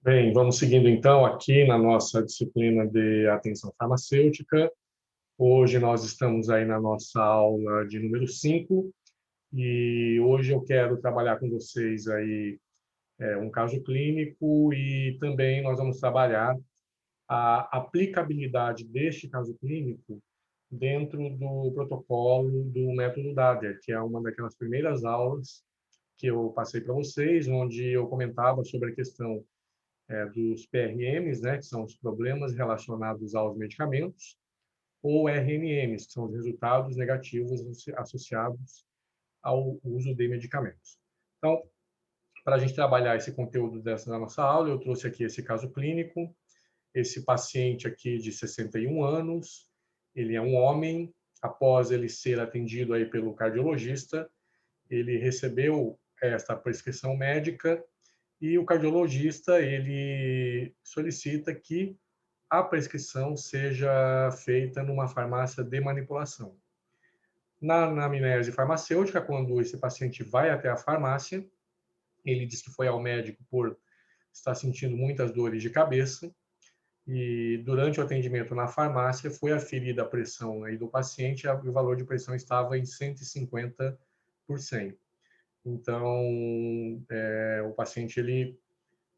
Bem, vamos seguindo então aqui na nossa disciplina de atenção farmacêutica. Hoje nós estamos aí na nossa aula de número 5 e hoje eu quero trabalhar com vocês aí um caso clínico e também nós vamos trabalhar a aplicabilidade deste caso clínico dentro do protocolo do método DADER, que é uma daquelas primeiras aulas que eu passei para vocês, onde eu comentava sobre a questão dos PRMs, né, que são os problemas relacionados aos medicamentos, ou RNMs, que são os resultados negativos associados ao uso de medicamentos. Então, para a gente trabalhar esse conteúdo da nossa aula, eu trouxe aqui esse caso clínico, esse paciente aqui de 61 anos, ele é um homem, após ele ser atendido aí pelo cardiologista, ele recebeu esta prescrição médica e o cardiologista ele solicita que a prescrição seja feita numa farmácia de manipulação. Na anamnese farmacêutica, quando esse paciente vai até a farmácia, ele diz que foi ao médico por estar sentindo muitas dores de cabeça e durante o atendimento na farmácia foi aferida a pressão aí do paciente e o valor de pressão estava em 150 por 100. Então, o paciente ele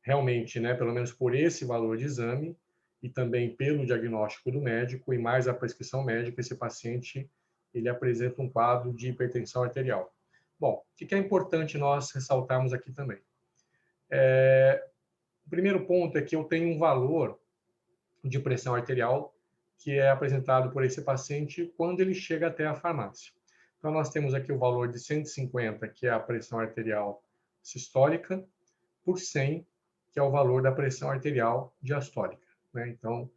realmente, né, pelo menos por esse valor de exame e também pelo diagnóstico do médico e mais a prescrição médica, esse paciente ele apresenta um quadro de hipertensão arterial. Bom, o que é importante nós ressaltarmos aqui também? O primeiro ponto é que eu tenho um valor de pressão arterial que é apresentado por esse paciente quando ele chega até a farmácia. Então, nós temos aqui o valor de 150, que é a pressão arterial sistólica, por 100, que é o valor da pressão arterial diastólica, né? Então,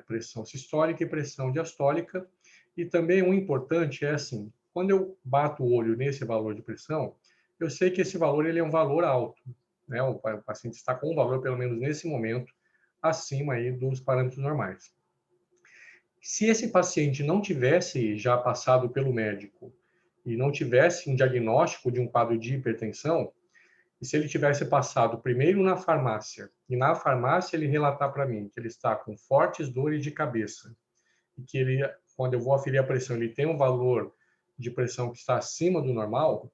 pressão sistólica e pressão diastólica. E também o importante é assim, quando eu bato o olho nesse valor de pressão, eu sei que esse valor ele é um valor alto, né? O paciente está com um valor, pelo menos nesse momento, acima aí dos parâmetros normais. Se esse paciente não tivesse já passado pelo médico e não tivesse um diagnóstico de um quadro de hipertensão, e se ele tivesse passado primeiro na farmácia, e na farmácia ele relatar para mim que ele está com fortes dores de cabeça, e que ele, quando eu vou aferir a pressão, ele tem um valor de pressão que está acima do normal,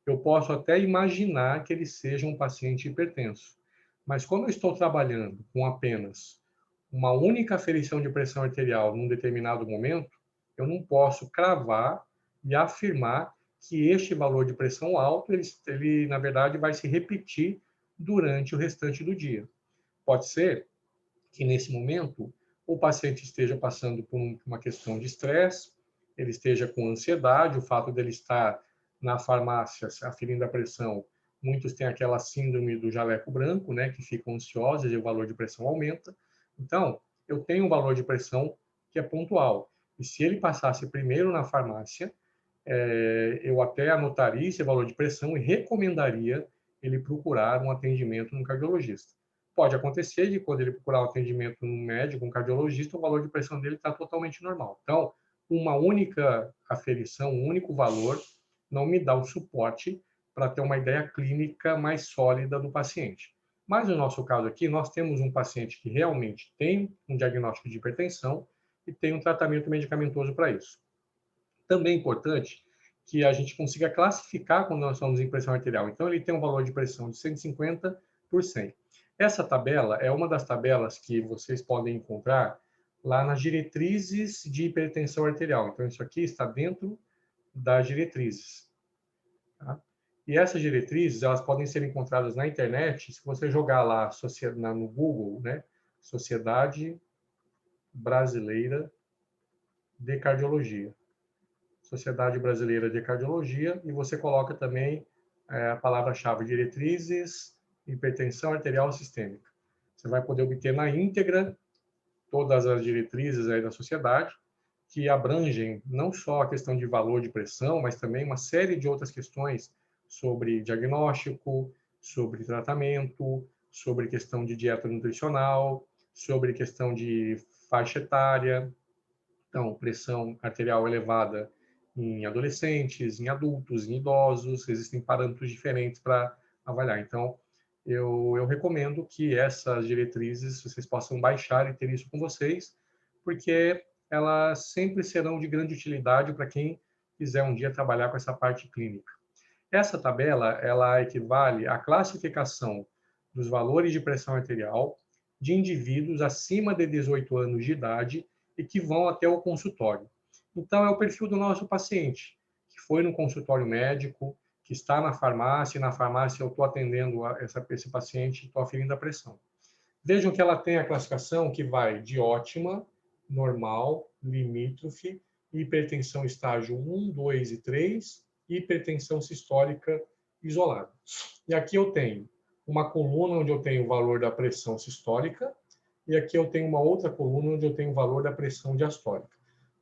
eu posso até imaginar que ele seja um paciente hipertenso. Mas como eu estou trabalhando com apenas uma única aferição de pressão arterial num determinado momento, eu não posso cravar e afirmar que este valor de pressão alto, ele na verdade, vai se repetir durante o restante do dia. Pode ser que, nesse momento, o paciente esteja passando por uma questão de estresse, ele esteja com ansiedade, o fato dele estar na farmácia aferindo a pressão, muitos têm aquela síndrome do jaleco branco, né, que ficam ansiosos e o valor de pressão aumenta. Então, eu tenho um valor de pressão que é pontual. E se ele passasse primeiro na farmácia, eu até anotaria esse valor de pressão e recomendaria ele procurar um atendimento no cardiologista. Pode acontecer de quando ele procurar um atendimento no médico, um cardiologista, o valor de pressão dele está totalmente normal. Então, uma única aferição, um único valor, não me dá o suporte para ter uma ideia clínica mais sólida do paciente. Mas no nosso caso aqui, nós temos um paciente que realmente tem um diagnóstico de hipertensão e tem um tratamento medicamentoso para isso. Também é importante que a gente consiga classificar quando nós estamos em pressão arterial. Então, ele tem um valor de pressão de 150 por 100. Essa tabela é uma das tabelas que vocês podem encontrar lá nas diretrizes de hipertensão arterial. Então, isso aqui está dentro das diretrizes. Tá? E essas diretrizes, elas podem ser encontradas na internet, se você jogar lá no Google, né, Sociedade Brasileira de Cardiologia. Sociedade Brasileira de Cardiologia, e você coloca também a palavra-chave diretrizes, hipertensão arterial sistêmica. Você vai poder obter na íntegra todas as diretrizes aí da sociedade, que abrangem não só a questão de valor de pressão, mas também uma série de outras questões sobre diagnóstico, sobre tratamento, sobre questão de dieta nutricional, sobre questão de faixa etária. Então, pressão arterial elevada em adolescentes, em adultos, em idosos, existem parâmetros diferentes para avaliar. Então, eu recomendo que essas diretrizes vocês possam baixar e ter isso com vocês, porque elas sempre serão de grande utilidade para quem quiser um dia trabalhar com essa parte clínica. Essa tabela, ela equivale à classificação dos valores de pressão arterial de indivíduos acima de 18 anos de idade e que vão até o consultório. Então, é o perfil do nosso paciente, que foi no consultório médico, que está na farmácia, e na farmácia eu estou atendendo esse paciente, estou aferindo a pressão. Vejam que ela tem a classificação que vai de ótima, normal, limítrofe, hipertensão estágio 1, 2 e 3, e hipertensão sistólica isolada. E aqui eu tenho uma coluna onde eu tenho o valor da pressão sistólica, e aqui eu tenho uma outra coluna onde eu tenho o valor da pressão diastólica.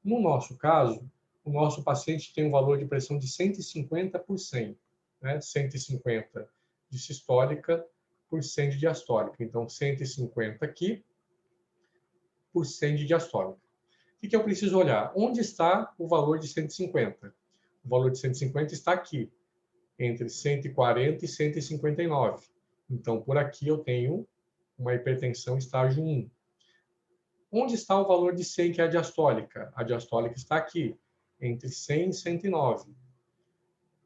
No nosso caso, o nosso paciente tem um valor de pressão de 150 por 100, né? 150 de sistólica por 100 de diastólica. Então, 150 aqui por 100 de diastólica. O que eu preciso olhar? Onde está o valor de 150? O valor de 150 está aqui, entre 140 e 159. Então, por aqui eu tenho uma hipertensão estágio 1. Onde está o valor de 100, que é a diastólica? A diastólica está aqui, entre 100 e 109,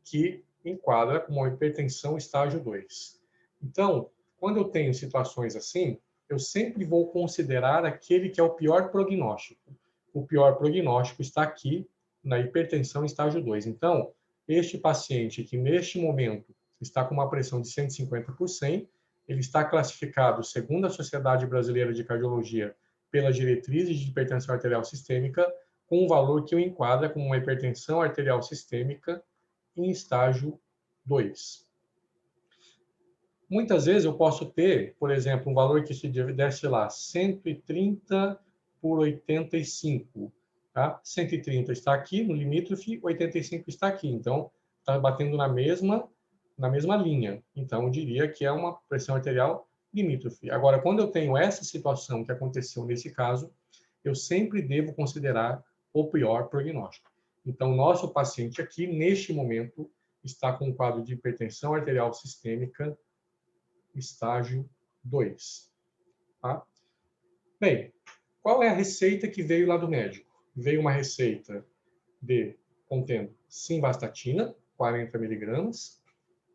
que enquadra como uma hipertensão estágio 2. Então, quando eu tenho situações assim, eu sempre vou considerar aquele que é o pior prognóstico. O pior prognóstico está aqui, na hipertensão estágio 2. Então, este paciente que neste momento está com uma pressão de 150 por 100, ele está classificado, segundo a Sociedade Brasileira de Cardiologia, pelas diretrizes de hipertensão arterial sistêmica, com um valor que o enquadra como uma hipertensão arterial sistêmica em estágio 2. Muitas vezes eu posso ter, por exemplo, um valor que se desse lá 130 por 85. Tá? 130 está aqui no limítrofe, 85 está aqui. Então, está batendo na mesma linha. Então, eu diria que é uma pressão arterial limítrofe. Agora, quando eu tenho essa situação que aconteceu nesse caso, eu sempre devo considerar o pior prognóstico. Então, nosso paciente aqui, neste momento, está com um quadro de hipertensão arterial sistêmica, estágio 2. Tá? Bem, qual é a receita que veio lá do médico? Veio uma receita contendo simvastatina, 40 miligramas,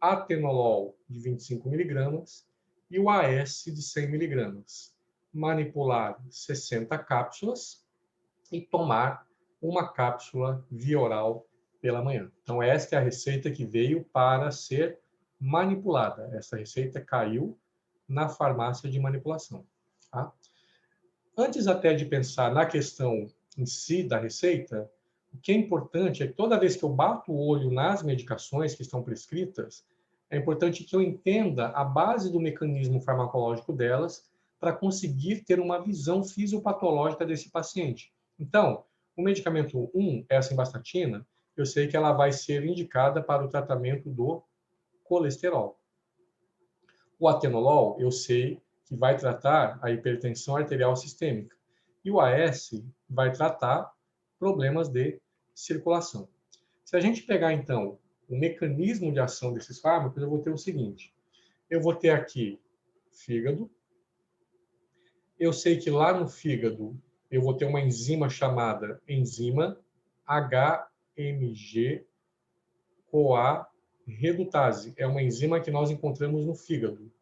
atenolol de 25 miligramas e o AS de 100 miligramas. Manipular 60 cápsulas e tomar uma cápsula via oral pela manhã. Então, esta é a receita que veio para ser manipulada. Essa receita caiu na farmácia de manipulação. Tá? Antes até de pensar na questão em si da receita, o que é importante é que toda vez que eu bato o olho nas medicações que estão prescritas, é importante que eu entenda a base do mecanismo farmacológico delas para conseguir ter uma visão fisiopatológica desse paciente. Então, o medicamento 1 é a simvastatina, eu sei que ela vai ser indicada para o tratamento do colesterol. O atenolol, eu sei que vai tratar a hipertensão arterial sistêmica. E o AS vai tratar problemas de circulação. Se a gente pegar, então, o mecanismo de ação desses fármacos, eu vou ter o seguinte. Eu vou ter aqui fígado. Eu sei que lá no fígado eu vou ter uma enzima chamada enzima HMG-CoA redutase. É uma enzima que nós encontramos no fígado.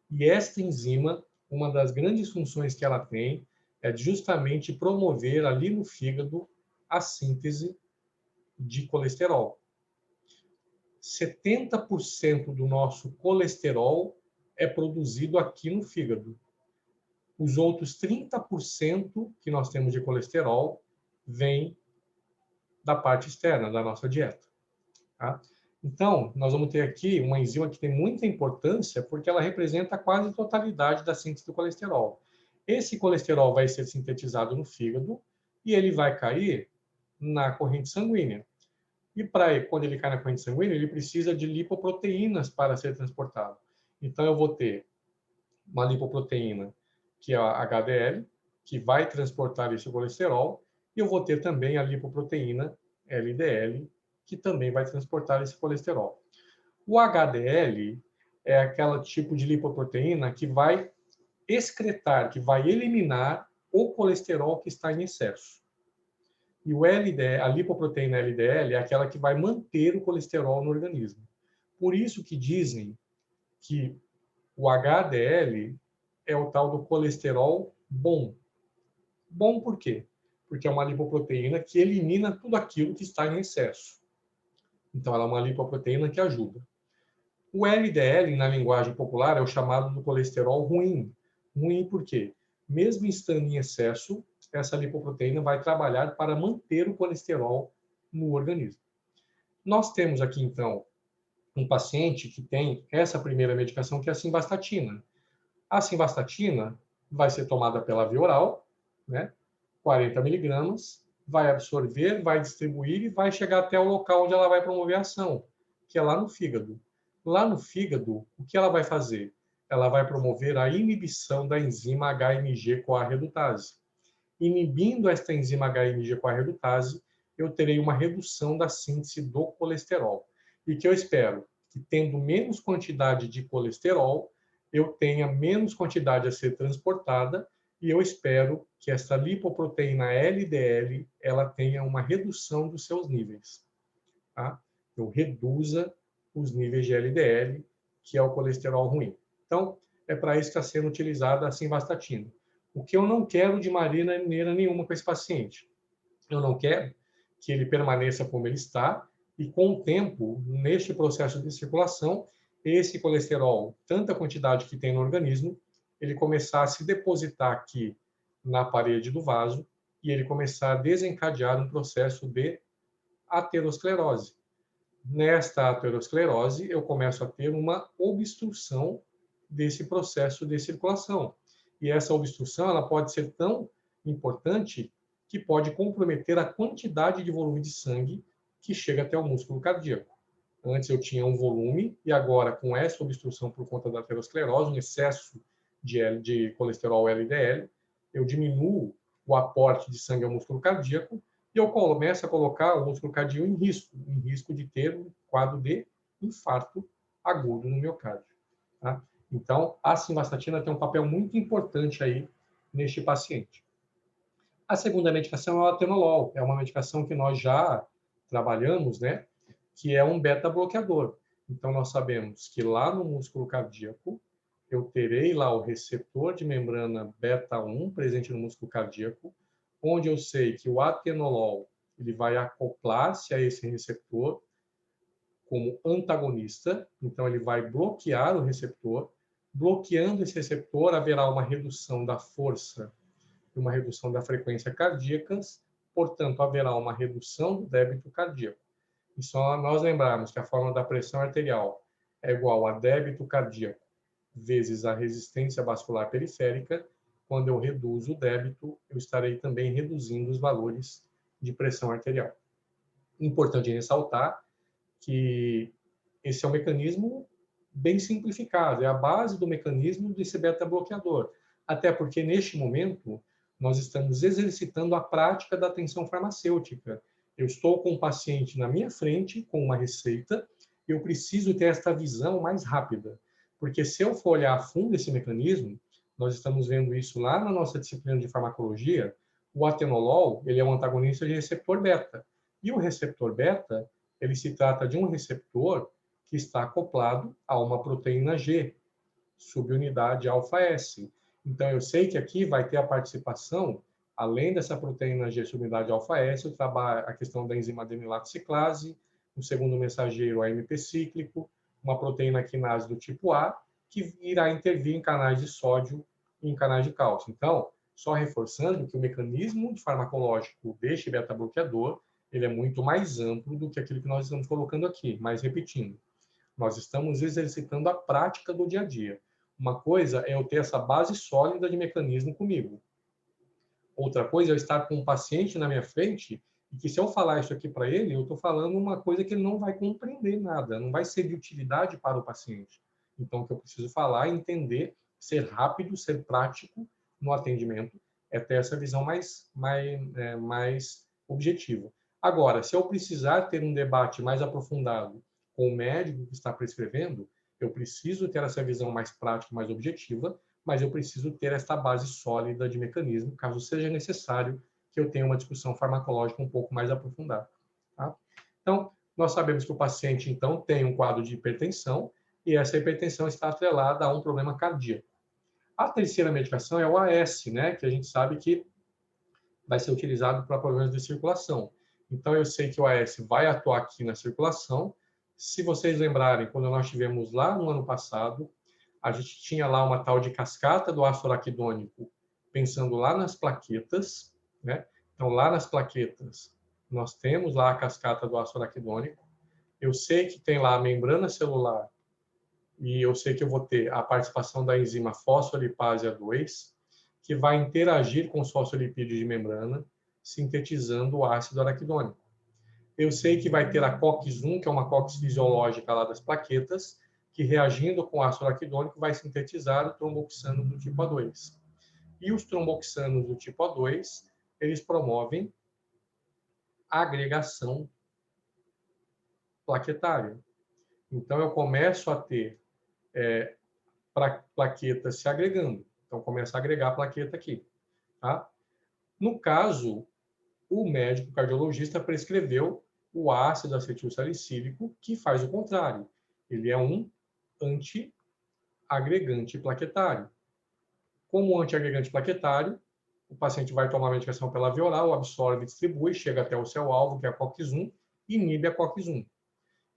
E esta enzima, uma das grandes funções que ela tem é justamente promover ali no fígado a síntese de colesterol. 70% do nosso colesterol é produzido aqui no fígado. Os outros 30% que nós temos de colesterol vem da parte externa, da nossa dieta. Tá? Então, nós vamos ter aqui uma enzima que tem muita importância porque ela representa quase a totalidade da síntese do colesterol. Esse colesterol vai ser sintetizado no fígado e ele vai cair na corrente sanguínea. E quando ele cai na corrente sanguínea, ele precisa de lipoproteínas para ser transportado. Então, eu vou ter uma lipoproteína, que é a HDL, que vai transportar esse colesterol, e eu vou ter também a lipoproteína LDL, que também vai transportar esse colesterol. O HDL, é aquele tipo de lipoproteína que vai excretar, que vai eliminar o colesterol que está em excesso. E o LDL, a lipoproteína LDL é aquela que vai manter o colesterol no organismo. Por isso que dizem que o HDL é o tal do colesterol bom. Bom por quê? Porque é uma lipoproteína que elimina tudo aquilo que está em excesso. Então, ela é uma lipoproteína que ajuda. O LDL, na linguagem popular, é o chamado do colesterol ruim. Ruim por quê? Mesmo estando em excesso, essa lipoproteína vai trabalhar para manter o colesterol no organismo. Nós temos aqui, então, um paciente que tem essa primeira medicação, que é a simvastatina. A simvastatina vai ser tomada pela via oral, né? 40 miligramas, vai absorver, vai distribuir e vai chegar até o local onde ela vai promover a ação, que é lá no fígado. Lá no fígado, o que ela vai fazer? Ela vai promover a inibição da enzima HMG-CoA redutase. Inibindo esta enzima HMG-CoA redutase, eu terei uma redução da síntese do colesterol. E que eu espero que, tendo menos quantidade de colesterol, eu tenha menos quantidade a ser transportada e eu espero que essa lipoproteína LDL ela tenha uma redução dos seus níveis. Tá? Eu reduza os níveis de LDL, que é o colesterol ruim. Então, é para isso que está sendo utilizada a simvastatina. O que eu não quero de maneira nenhuma com esse paciente? Eu não quero que ele permaneça como ele está e, com o tempo, neste processo de circulação, esse colesterol, tanta quantidade que tem no organismo, ele começar a se depositar aqui na parede do vaso e ele começar a desencadear um processo de aterosclerose. Nesta aterosclerose, eu começo a ter uma obstrução desse processo de circulação. E essa obstrução ela pode ser tão importante que pode comprometer a quantidade de volume de sangue que chega até o músculo cardíaco. Antes eu tinha um volume e agora, com essa obstrução por conta da aterosclerose, um excesso de colesterol LDL, eu diminuo o aporte de sangue ao músculo cardíaco e eu começo a colocar o músculo cardíaco em risco de ter um quadro de infarto agudo no miocárdio. Tá? Então, a simvastatina tem um papel muito importante aí neste paciente. A segunda medicação é o atenolol, é uma medicação que nós já trabalhamos, né, que é um beta-bloqueador. Então, nós sabemos que lá no músculo cardíaco, eu terei lá o receptor de membrana beta-1 presente no músculo cardíaco, onde eu sei que o atenolol ele vai acoplar-se a esse receptor como antagonista, então ele vai bloquear o receptor. Bloqueando esse receptor, haverá uma redução da força e uma redução da frequência cardíacas, portanto, haverá uma redução do débito cardíaco. E só nós lembrarmos que a fórmula da pressão arterial é igual a débito cardíaco vezes a resistência vascular periférica. Quando eu reduzo o débito, eu estarei também reduzindo os valores de pressão arterial. Importante ressaltar que esse é um mecanismo bem simplificado, é a base do mecanismo desse beta-bloqueador. Até porque, neste momento, nós estamos exercitando a prática da atenção farmacêutica. Eu estou com um paciente na minha frente, com uma receita, eu preciso ter esta visão mais rápida. Porque se eu for olhar a fundo esse mecanismo, nós estamos vendo isso lá na nossa disciplina de farmacologia, o atenolol, ele é um antagonista de receptor beta. E o receptor beta, ele se trata de um receptor que está acoplado a uma proteína G, subunidade alfa-S. Então, eu sei que aqui vai ter a participação, além dessa proteína G subunidade alfa-S, a questão da enzima adenilato ciclase, o segundo mensageiro AMP cíclico, uma proteína quinase do tipo A, que irá intervir em canais de sódio e em canais de cálcio. Então, só reforçando que o mecanismo farmacológico deste beta-bloqueador ele é muito mais amplo do que aquilo que nós estamos colocando aqui. Mas, repetindo, nós estamos exercitando a prática do dia a dia. Uma coisa é eu ter essa base sólida de mecanismo comigo. Outra coisa é eu estar com um paciente na minha frente e que se eu falar isso aqui para ele, eu estou falando uma coisa que ele não vai compreender nada, não vai ser de utilidade para o paciente. Então, o que eu preciso falar é entender, ser rápido, ser prático no atendimento, é ter essa visão mais objetiva. Agora, se eu precisar ter um debate mais aprofundado com o médico que está prescrevendo, Eu preciso ter essa visão mais prática, mais objetiva, mas eu preciso ter esta base sólida de mecanismo, caso seja necessário que eu tenha uma discussão farmacológica um pouco mais aprofundada. Tá? Então, nós sabemos que o paciente, então, tem um quadro de hipertensão, e essa hipertensão está atrelada a um problema cardíaco. A terceira medicação é o AS, né, que a gente sabe que vai ser utilizado para problemas de circulação. Então, eu sei que o AS vai atuar aqui na circulação. Se vocês lembrarem, quando nós tivemos lá no ano passado, a gente tinha lá uma tal de cascata do ácido araquidônico, pensando lá nas plaquetas, né? Então, lá nas plaquetas, nós temos lá a cascata do ácido araquidônico. Eu sei que tem lá a membrana celular e eu sei que eu vou ter a participação da enzima fosfolipase A2, que vai interagir com os fosfolipídios de membrana, sintetizando o ácido araquidônico. Eu sei que vai ter a COX-1, que é uma COX fisiológica lá das plaquetas, que reagindo com o ácido araquidônico vai sintetizar o tromboxano do tipo A2. E os tromboxanos do tipo A2, eles promovem a agregação plaquetária. Então, eu começo a ter plaquetas se agregando. Então, começa a agregar a plaqueta aqui. Tá? No caso, o médico cardiologista prescreveu o ácido acetilsalicílico, que faz o contrário. Ele é um antiagregante plaquetário. Como antiagregante plaquetário, o paciente vai tomar a medicação pela via oral, absorve, distribui, chega até o seu alvo, que é a COX-1, e inibe a COX-1.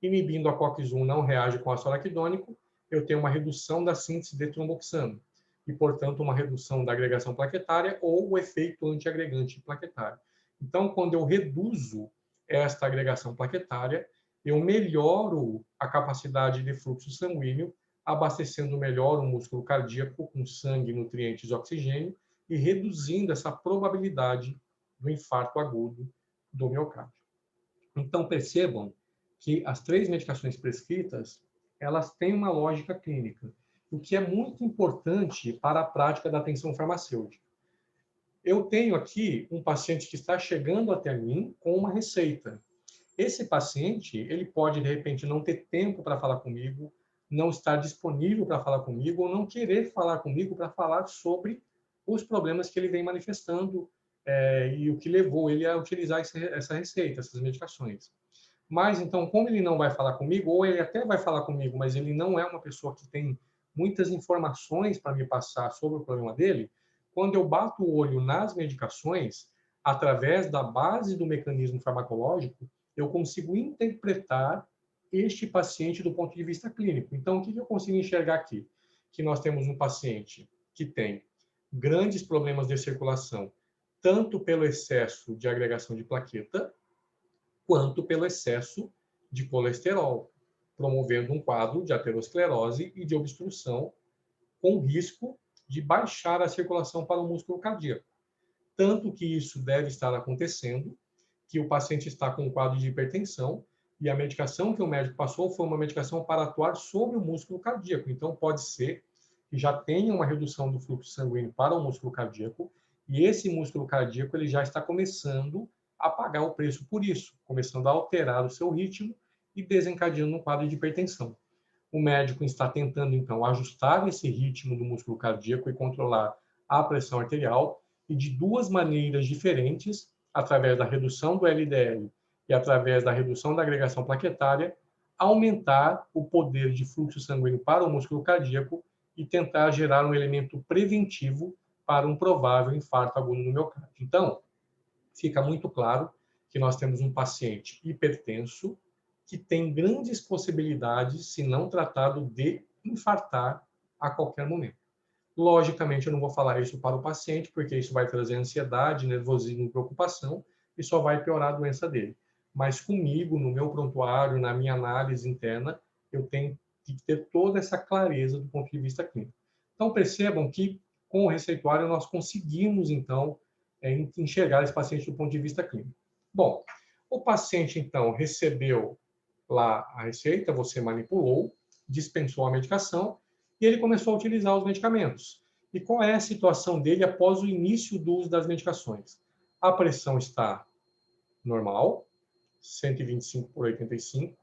Inibindo a COX-1 não reage com ácido araquidônico, eu tenho uma redução da síntese de tromboxano e, portanto, uma redução da agregação plaquetária ou o efeito antiagregante plaquetário. Então, quando eu reduzo esta agregação plaquetária, eu melhoro a capacidade de fluxo sanguíneo, abastecendo melhor o músculo cardíaco com sangue, nutrientes e oxigênio e reduzindo essa probabilidade do infarto agudo do miocárdio. Então, percebam que as 3 medicações prescritas, elas têm uma lógica clínica, o que é muito importante para a prática da atenção farmacêutica. Eu tenho aqui um paciente que está chegando até mim com uma receita. Esse paciente, ele pode, de repente, não ter tempo para falar comigo, não estar disponível para falar comigo, ou não querer falar comigo para falar sobre os problemas que ele vem manifestando e o que levou ele a utilizar essa receita, essas medicações. Mas, então, como ele não vai falar comigo, ou ele até vai falar comigo, mas ele não é uma pessoa que tem muitas informações para me passar sobre o problema dele, quando eu bato o olho nas medicações, através da base do mecanismo farmacológico, eu consigo interpretar este paciente do ponto de vista clínico. Então, o que eu consigo enxergar aqui? Que nós temos um paciente que tem grandes problemas de circulação, tanto pelo excesso de agregação de plaqueta, quanto pelo excesso de colesterol, promovendo um quadro de aterosclerose e de obstrução, com risco de baixar a circulação para o músculo cardíaco. Tanto que isso deve estar acontecendo, que o paciente está com um quadro de hipertensão, e a medicação que o médico passou foi uma medicação para atuar sobre o músculo cardíaco. Então, pode ser que já tenha uma redução do fluxo sanguíneo para o músculo cardíaco, e esse músculo cardíaco ele já está começando a pagar o preço por isso, começando a alterar o seu ritmo e desencadeando um quadro de hipertensão. O médico está tentando, então, ajustar esse ritmo do músculo cardíaco e controlar a pressão arterial, e de 2 maneiras diferentes, através da redução do LDL e através da redução da agregação plaquetária, aumentar o poder de fluxo sanguíneo para o músculo cardíaco e tentar gerar um elemento preventivo para um provável infarto agudo no miocárdio. Então, fica muito claro que nós temos um paciente hipertenso que tem grandes possibilidades, se não tratado, de infartar a qualquer momento. Logicamente, eu não vou falar isso para o paciente, porque isso vai trazer ansiedade, nervosismo, preocupação, e só vai piorar a doença dele. Mas comigo, no meu prontuário, na minha análise interna, eu tenho que ter toda essa clareza do ponto de vista clínico. Então, percebam que, com o receituário, nós conseguimos, então, enxergar esse paciente do ponto de vista clínico. Bom, o paciente, então, recebeu lá a receita, você manipulou, dispensou a medicação, e ele começou a utilizar os medicamentos. E qual é a situação dele após o início do uso das medicações? A pressão está normal, 125 por 85.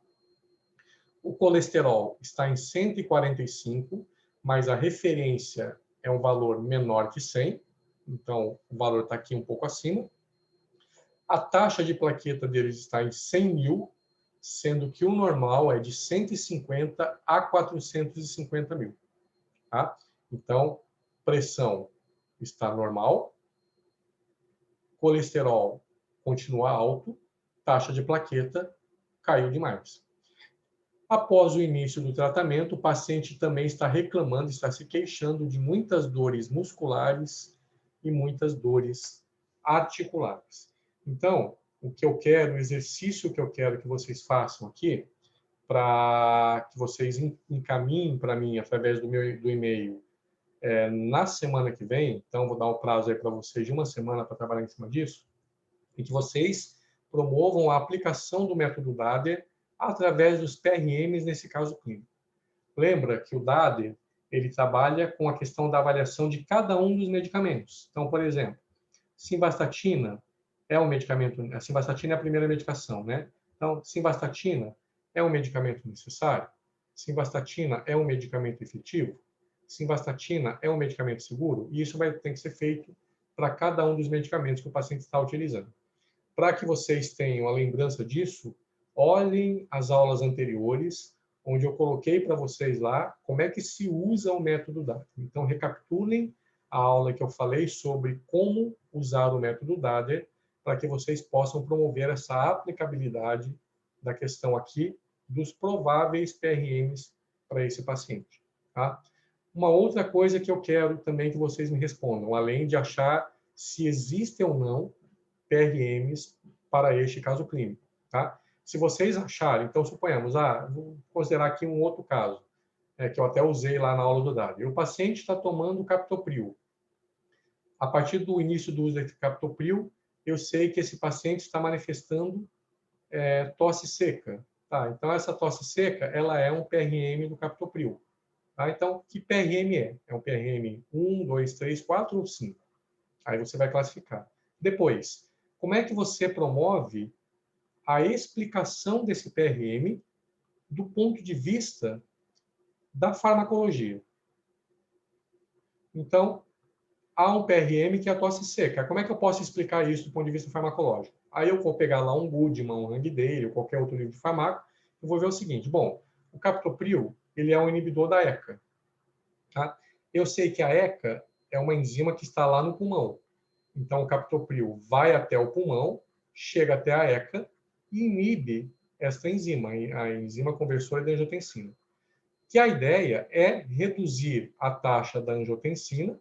O colesterol está em 145, mas a referência é um valor menor que 100, então o valor está aqui um pouco acima. A taxa de plaqueta deles está em 100 mil, sendo que o normal é de 150 a 450 mil. Tá? Então, pressão está normal, colesterol continua alto, taxa de plaqueta caiu demais. Após o início do tratamento, o paciente também está reclamando, está se queixando de muitas dores musculares e muitas dores articulares. Então, o que eu quero, o exercício que eu quero que vocês façam aqui, para que vocês encaminhem para mim através do e-mail na semana que vem, então vou dar um prazo aí para vocês de uma semana para trabalhar em cima disso, e que vocês promovam a aplicação do método DADER através dos PRMs nesse caso clínico. Lembra que o DADER ele trabalha com a questão da avaliação de cada um dos medicamentos. Então, por exemplo, simvastatina é um medicamento, a simvastatina é a primeira medicação, né? Então, simvastatina é um medicamento necessário? Simvastatina é um medicamento efetivo? Simvastatina é um medicamento seguro? E isso vai ter que ser feito para cada um dos medicamentos que o paciente está utilizando. Para que vocês tenham a lembrança disso, olhem as aulas anteriores, onde eu coloquei para vocês lá como é que se usa o método DADER. Então, recapitulem a aula que eu falei sobre como usar o método DADER para que vocês possam promover essa aplicabilidade da questão aqui dos prováveis PRMs para esse paciente. Tá? Uma outra coisa que eu quero também que vocês me respondam, além de achar se existem ou não PRMs para este caso clínico. Tá? Se vocês acharem, então suponhamos, vou considerar aqui um outro caso, que eu até usei lá na aula do DADER. O paciente está tomando captopril. A partir do início do uso de captopril, eu sei que esse paciente está manifestando tosse seca. Tá? Então, essa tosse seca, ela é um PRM do captopril. Tá? Então, que PRM é? É um PRM 1, 2, 3, 4 ou 5? Aí você vai classificar. Depois, como é que você promove a explicação desse PRM do ponto de vista da farmacologia? Então, há um PRM que é a tosse seca. Como é que eu posso explicar isso do ponto de vista farmacológico? Aí eu vou pegar lá um Goodman, um Langdale, ou qualquer outro livro de farmaco, e vou ver o seguinte, bom, o captopril, ele é um inibidor da ECA. Tá? Eu sei que a ECA é uma enzima que está lá no pulmão. Então, o captopril vai até o pulmão, chega até a ECA e inibe esta enzima, a enzima conversora de angiotensina. Que a ideia é reduzir a taxa da angiotensina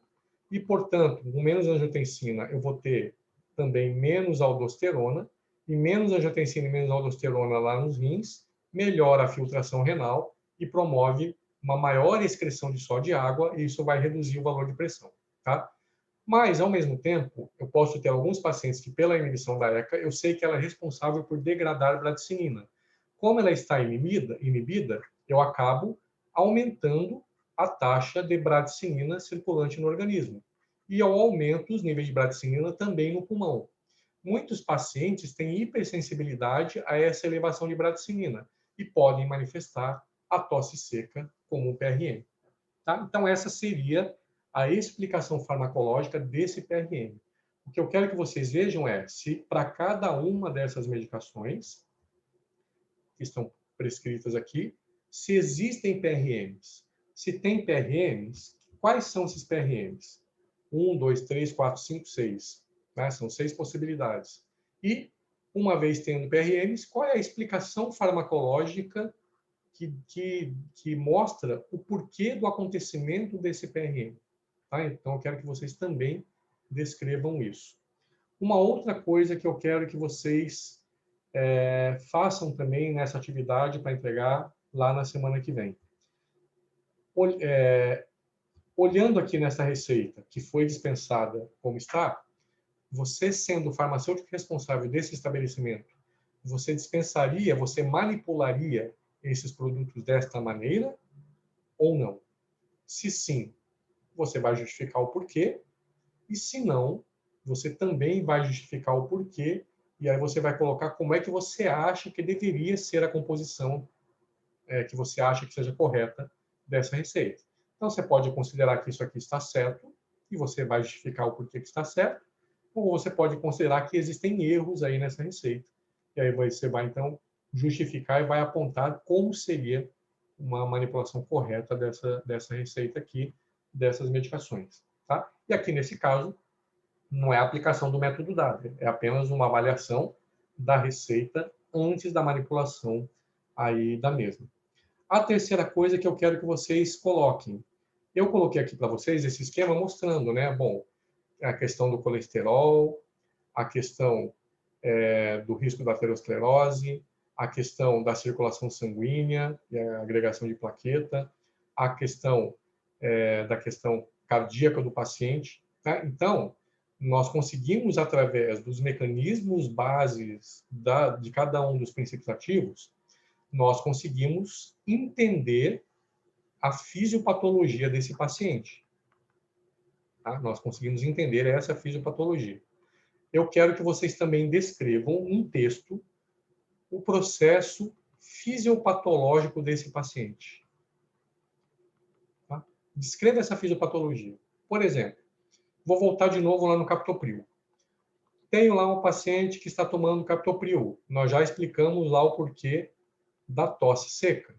e, portanto, com menos angiotensina, eu vou ter também menos aldosterona, e menos angiotensina e menos aldosterona lá nos rins, melhora a filtração renal e promove uma maior excreção de sódio e água, e isso vai reduzir o valor de pressão. Tá? Mas, ao mesmo tempo, eu posso ter alguns pacientes que, pela inibição da ECA, eu sei que ela é responsável por degradar bradicinin. Como ela está inibida, eu acabo aumentando a taxa de bradicinina circulante no organismo. E eu aumento os níveis de bradicinina também no pulmão. Muitos pacientes têm hipersensibilidade a essa elevação de bradicinina e podem manifestar a tosse seca como um PRM. Tá? Então, essa seria a explicação farmacológica desse PRM. O que eu quero que vocês vejam é se para cada uma dessas medicações que estão prescritas aqui, se existem PRMs. Se tem PRMs, quais são esses PRMs? 1, 2, 3, 4, 5, 6. Né? São 6 possibilidades. E, uma vez tendo PRMs, qual é a explicação farmacológica que mostra o porquê do acontecimento desse PRM? Tá? Então, eu quero que vocês também descrevam isso. Uma outra coisa que eu quero que vocês façam também nessa atividade para entregar lá na semana que vem. Olhando aqui nessa receita, que foi dispensada como está, você sendo o farmacêutico responsável desse estabelecimento, você dispensaria, você manipularia esses produtos desta maneira ou não? Se sim, você vai justificar o porquê, e se não, você também vai justificar o porquê, e aí você vai colocar como é que você acha que deveria ser a composição que você acha que seja correta dessa receita. Então, você pode considerar que isso aqui está certo, e você vai justificar o porquê que está certo, ou você pode considerar que existem erros aí nessa receita. E aí você vai, então, justificar e vai apontar como seria uma manipulação correta dessa receita aqui, dessas medicações. Tá? E aqui, nesse caso, não é a aplicação do método DAD, é apenas uma avaliação da receita antes da manipulação aí da mesma. A terceira coisa que eu quero que vocês coloquem. Eu coloquei aqui para vocês esse esquema mostrando, né? Bom, a questão do colesterol, a questão do risco da aterosclerose, a questão da circulação sanguínea e a agregação de plaqueta, a questão da questão cardíaca do paciente. Tá? Então, nós conseguimos, através dos mecanismos bases de cada um dos princípios ativos, nós conseguimos entender a fisiopatologia desse paciente. Tá? Nós conseguimos entender essa fisiopatologia. Eu quero que vocês também descrevam em texto o processo fisiopatológico desse paciente. Tá? Descreva essa fisiopatologia. Por exemplo, vou voltar de novo lá no captopril. Tenho lá um paciente que está tomando captopril. Nós já explicamos lá o porquê da tosse seca,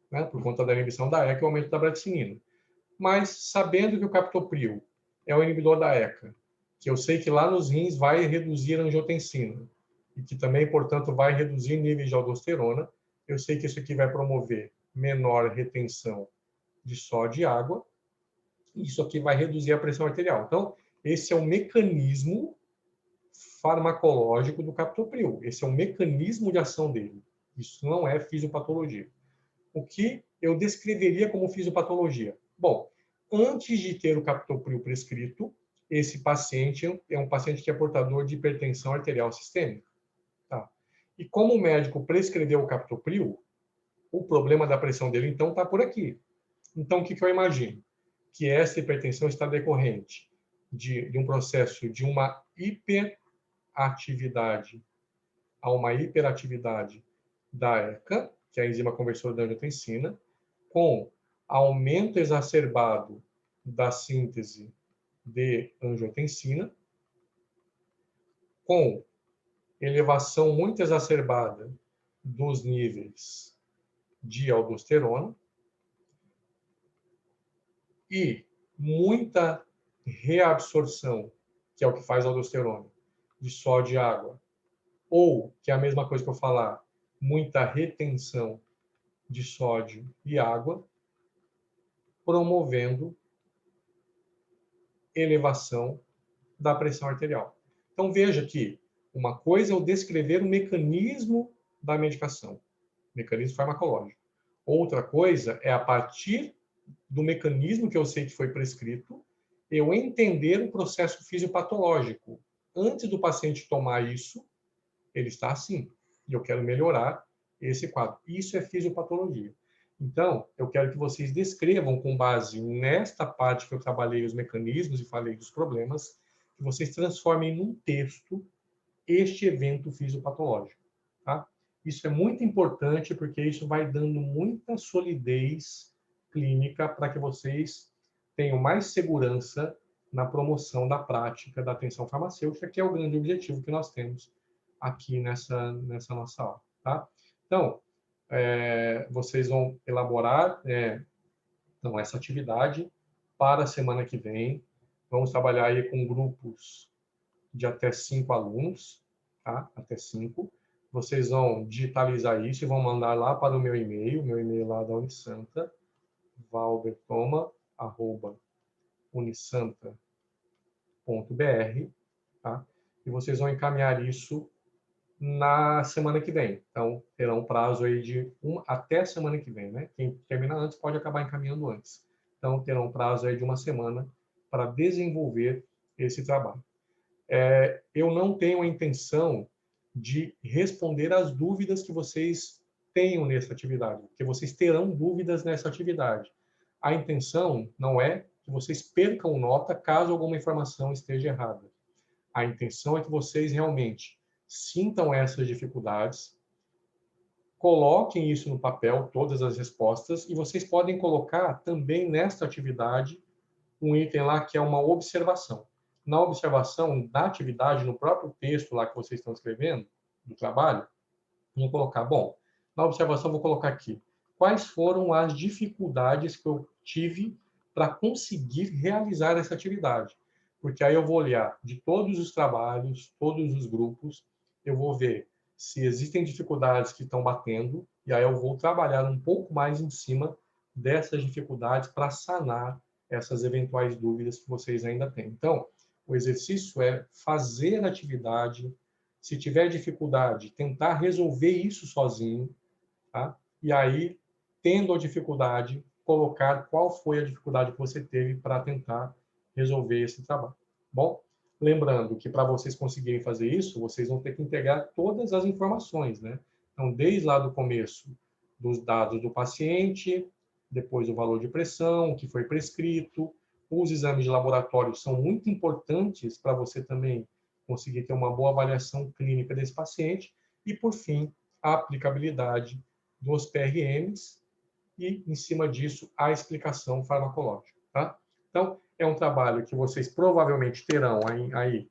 né? Por conta da inibição da ECA e o aumento da bradicinina. Mas, sabendo que o captopril é o inibidor da ECA, que eu sei que lá nos rins vai reduzir a angiotensina, e que também, portanto, vai reduzir níveis de aldosterona, eu sei que isso aqui vai promover menor retenção de sódio e água, e isso aqui vai reduzir a pressão arterial. Então, esse é o mecanismo farmacológico do captopril. Esse é o mecanismo de ação dele. Isso não é fisiopatologia. O que eu descreveria como fisiopatologia? Bom, antes de ter o captopril prescrito, esse paciente é um paciente que é portador de hipertensão arterial sistêmica. Tá? E como o médico prescreveu o captopril, o problema da pressão dele, então, está por aqui. Então, o que eu imagino? Que essa hipertensão está decorrente de um processo de uma hiperatividade a uma hiperatividade da ECA, que é a enzima conversora da angiotensina, com aumento exacerbado da síntese de angiotensina, com elevação muito exacerbada dos níveis de aldosterona e muita reabsorção, que é o que faz a aldosterona, de sódio e água, ou, que é a mesma coisa que eu falar, muita retenção de sódio e água, promovendo elevação da pressão arterial. Então, veja que uma coisa é eu descrever o mecanismo da medicação, mecanismo farmacológico. Outra coisa é, a partir do mecanismo que eu sei que foi prescrito, eu entender o processo fisiopatológico. Antes do paciente tomar isso, ele está assim, e eu quero melhorar esse quadro. Isso é fisiopatologia. Então, eu quero que vocês descrevam, com base nesta parte que eu trabalhei os mecanismos e falei dos problemas, que vocês transformem num texto este evento fisiopatológico. Tá? Isso é muito importante, porque isso vai dando muita solidez clínica para que vocês tenham mais segurança na promoção da prática da atenção farmacêutica, que é o grande objetivo que nós temos aqui nessa nossa aula. Tá? Então, vocês vão elaborar então, essa atividade para a semana que vem. Vamos trabalhar aí com grupos de até 5 alunos, tá? Até 5. Vocês vão digitalizar isso e vão mandar lá para o meu e-mail lá da Unisanta, valbertoma@unisanta.br, tá? E vocês vão encaminhar isso na semana que vem. Então, terá um prazo aí de até a semana que vem, né? Quem termina antes pode acabar encaminhando antes. Então, terá um prazo aí de uma semana para desenvolver esse trabalho. Eu não tenho a intenção de responder às dúvidas que vocês tenham nessa atividade, porque vocês terão dúvidas nessa atividade. A intenção não é que vocês percam nota caso alguma informação esteja errada. A intenção é que vocês realmente sintam essas dificuldades, coloquem isso no papel, todas as respostas, e vocês podem colocar também nesta atividade um item lá que é uma observação. Na observação da atividade, no próprio texto lá que vocês estão escrevendo, do trabalho, vão colocar, bom, na observação vou colocar aqui, quais foram as dificuldades que eu tive para conseguir realizar essa atividade. Porque aí eu vou olhar de todos os trabalhos, todos os grupos, eu vou ver se existem dificuldades que estão batendo, e aí eu vou trabalhar um pouco mais em cima dessas dificuldades para sanar essas eventuais dúvidas que vocês ainda têm. Então, o exercício é fazer a atividade, se tiver dificuldade, tentar resolver isso sozinho, tá? E aí, tendo a dificuldade, colocar qual foi a dificuldade que você teve para tentar resolver esse trabalho. Bom, lembrando que para vocês conseguirem fazer isso, vocês vão ter que integrar todas as informações, né? Então, desde lá do começo, dos dados do paciente, depois o valor de pressão, o que foi prescrito, os exames de laboratório são muito importantes para você também conseguir ter uma boa avaliação clínica desse paciente e, por fim, a aplicabilidade dos PRMs e, em cima disso, a explicação farmacológica. Tá? Então, é um trabalho que vocês provavelmente terão aí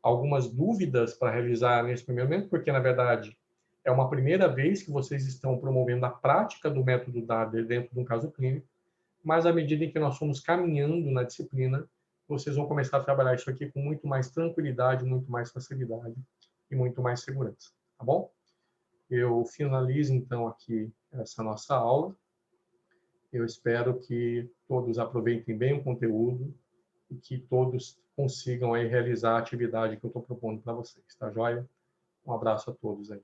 algumas dúvidas para realizar nesse primeiro momento, porque, na verdade, é uma primeira vez que vocês estão promovendo a prática do método DAD dentro de um caso clínico, mas à medida em que nós fomos caminhando na disciplina, vocês vão começar a trabalhar isso aqui com muito mais tranquilidade, muito mais facilidade e muito mais segurança, tá bom? Eu finalizo, então, aqui essa nossa aula. Eu espero que todos aproveitem bem o conteúdo e que todos consigam aí realizar a atividade que eu estou propondo para vocês, tá joia? Um abraço a todos aí.